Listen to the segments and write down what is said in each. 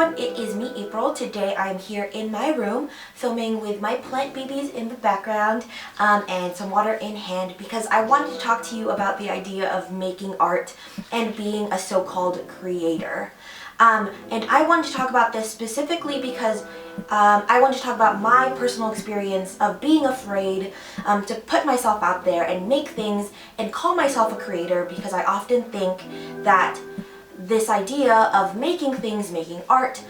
everyone, it is me, April. Today I'm here in my room filming with my plant babies in the background and some water in hand because I wanted to talk to you about the idea of making art and being a so-called creator. And I wanted to talk about this specifically because I wanted to talk about my personal experience of being afraid to put myself out there and make things and call myself a creator, because I often think that this idea of making things, making art,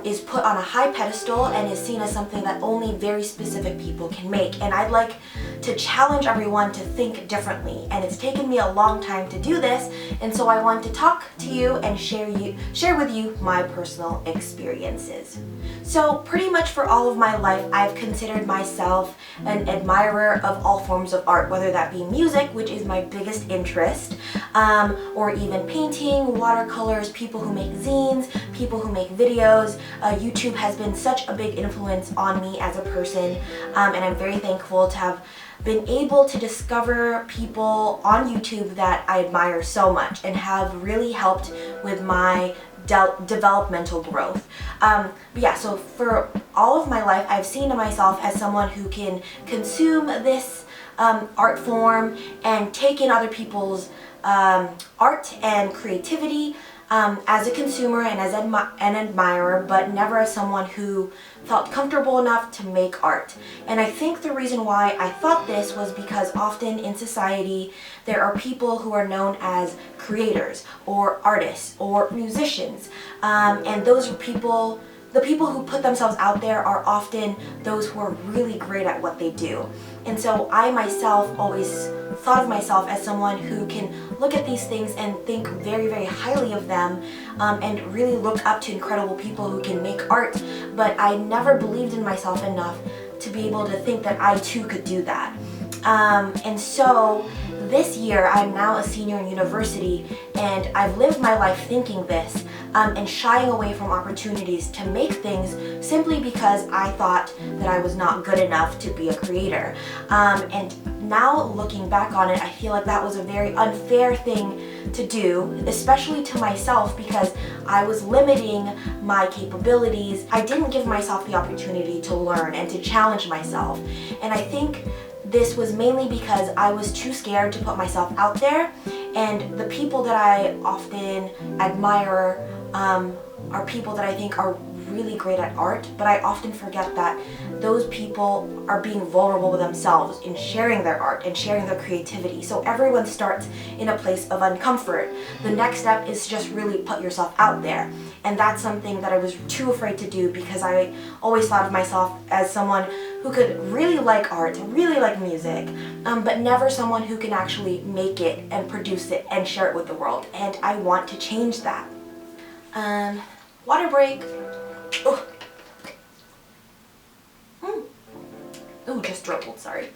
is put on a high pedestal and is seen as something that only very specific people can make. And I'd like to challenge everyone to think differently. And it's taken me a long time to do this, and so I want to talk to you and share with you my personal experiences. So pretty much for all of my life, I've considered myself an admirer of all forms of art, whether that be music, which is my biggest interest, or even painting, watercolors, people who make zines, people who make videos. YouTube has been such a big influence on me as a person, and I'm very thankful to have been able to discover people on YouTube that I admire so much and have really helped with my developmental growth. But yeah, so for all of my life, I've seen myself as someone who can consume this art form and take in other people's art and creativity as a consumer and as an admirer, but never as someone who felt comfortable enough to make art. And I think the reason why I thought this was because often in society there are people who are known as creators or artists or musicians, and those are the people who put themselves out there are often those who are really great at what they do. And so I myself always thought of myself as someone who can look at these things and think very, very highly of them, and really look up to incredible people who can make art, but I never believed in myself enough to be able to think that I too could do that. And so this year I'm now a senior in university, and I've lived my life thinking this and shying away from opportunities to make things simply because I thought that I was not good enough to be a creator. And now looking back on it, I feel like that was a very unfair thing to do, especially to myself, because I was limiting my capabilities. I didn't give myself the opportunity to learn and to challenge myself. And I think this was mainly because I was too scared to put myself out there, and the people that I often admire are people that I think are really great at art, but I often forget that those people are being vulnerable with themselves in sharing their art and sharing their creativity. So everyone starts in a place of uncomfort. The next step is just really put yourself out there. And that's something that I was too afraid to do, because I always thought of myself as someone who could really like art, really like music, but never someone who can actually make it and produce it and share it with the world. And I want to change that. Water break. Oh, Ooh, just dribbled, sorry.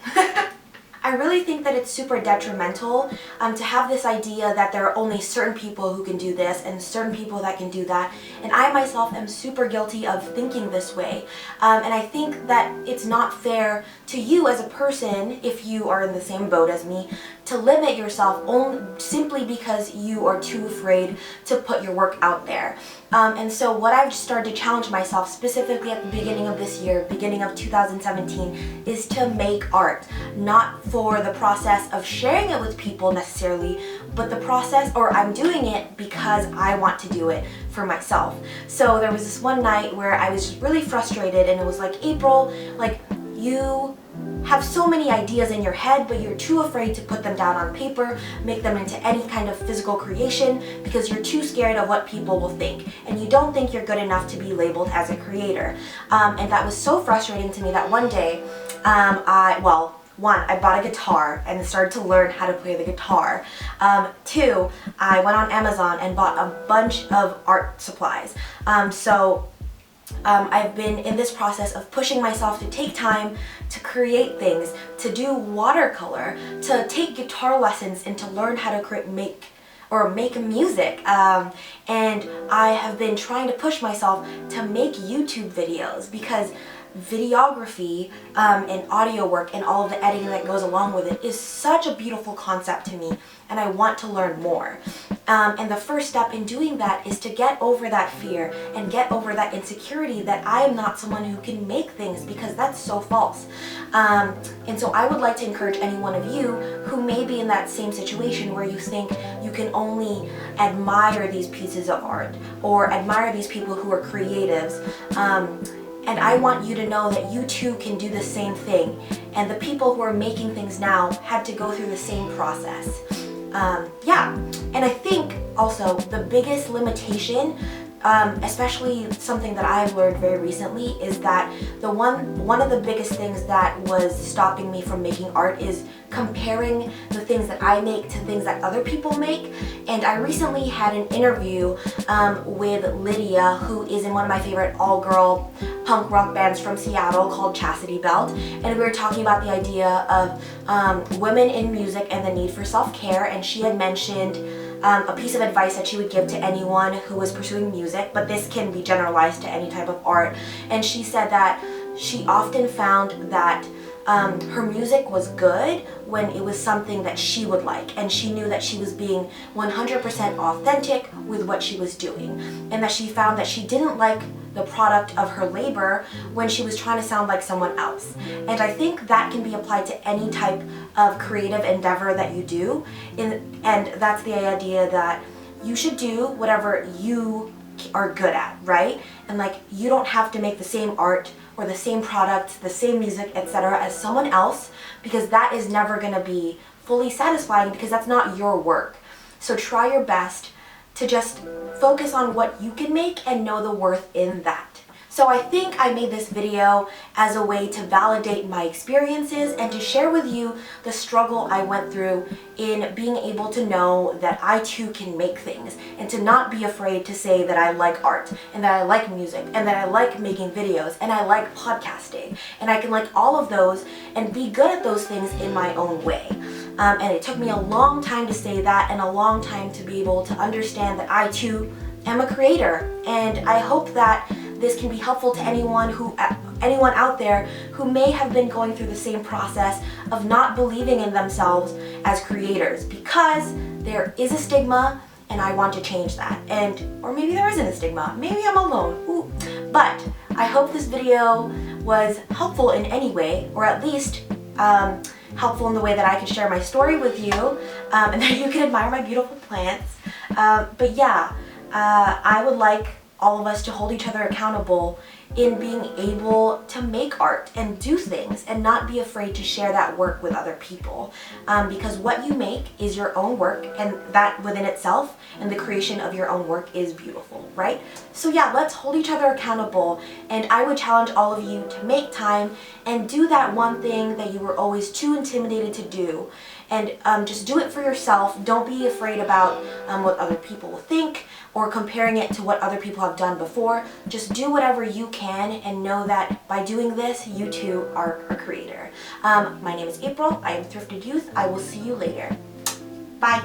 I really think that it's super detrimental to have this idea that there are only certain people who can do this and certain people that can do that. And I myself am super guilty of thinking this way. And I think that it's not fair to you as a person, if you are in the same boat as me, to limit yourself only simply because you are too afraid to put your work out there. And so what I've started to challenge myself specifically at the beginning of this year, beginning of 2017, is to make art. Not for the process of sharing it with people necessarily, but the process, or I'm doing it because I want to do it for myself. So there was this one night where I was just really frustrated, and it was like, April, like, you have so many ideas in your head, but you're too afraid to put them down on paper, make them into any kind of physical creation, because you're too scared of what people will think, and you don't think you're good enough to be labeled as a creator. And that was so frustrating to me that one day, I bought a guitar and started to learn how to play the guitar. Two, I went on Amazon and bought a bunch of art supplies. I've been in this process of pushing myself to take time to create things, to do watercolor, to take guitar lessons, and to learn how to make music. And I have been trying to push myself to make YouTube videos, because videography and audio work and all of the editing that goes along with it is such a beautiful concept to me, and I want to learn more. And the first step in doing that is to get over that fear and get over that insecurity that I am not someone who can make things, because that's so false. And so I would like to encourage any one of you who may be in that same situation where you think you can only admire these pieces of art or admire these people who are creatives. And I want you to know that you too can do the same thing. And the people who are making things now had to go through the same process. Yeah, and I think also the biggest limitation, especially something that I've learned very recently, is that one of the biggest things that was stopping me from making art is comparing the things that I make to things that other people make. And I recently had an interview with Lydia, who is in one of my favorite all-girl punk rock bands from Seattle called Chastity Belt, and we were talking about the idea of women in music and the need for self-care, and she had mentioned a piece of advice that she would give to anyone who was pursuing music, but this can be generalized to any type of art. And she said that she often found that her music was good when it was something that she would like, and she knew that she was being 100% authentic with what she was doing, and that she found that she didn't like the product of her labor when she was trying to sound like someone else. And I think that can be applied to any type of creative endeavor that you do, and that's the idea that you should do whatever you are good at, right? And like, you don't have to make the same art or the same product, the same music, etc. as someone else, because that is never going to be fully satisfying, because that's not your work. So try your best to just focus on what you can make and know the worth in that. So I think I made this video as a way to validate my experiences and to share with you the struggle I went through in being able to know that I too can make things, and to not be afraid to say that I like art and that I like music and that I like making videos and I like podcasting, and I can like all of those and be good at those things in my own way. And it took me a long time to say that, and a long time to be able to understand that I too am a creator. And I hope that this can be helpful to anyone out there who may have been going through the same process of not believing in themselves as creators, because there is a stigma, and I want to change that. Or maybe there isn't a stigma, maybe I'm alone. Ooh. But I hope this video was helpful in any way, or at least helpful in the way that I can share my story with you, and that you can admire my beautiful plants. But yeah, I would like all of us to hold each other accountable in being able to make art and do things, and not be afraid to share that work with other people, because what you make is your own work, and that within itself and the creation of your own work is beautiful, right? So yeah, let's hold each other accountable, and I would challenge all of you to make time and do that one thing that you were always too intimidated to do, and just do it for yourself. Don't be afraid about what other people will think, or comparing it to what other people have done before. Just do whatever you can, and know that by doing this, you too are a creator. My name is April. I am Thrifted Youth. I will see you later. Bye.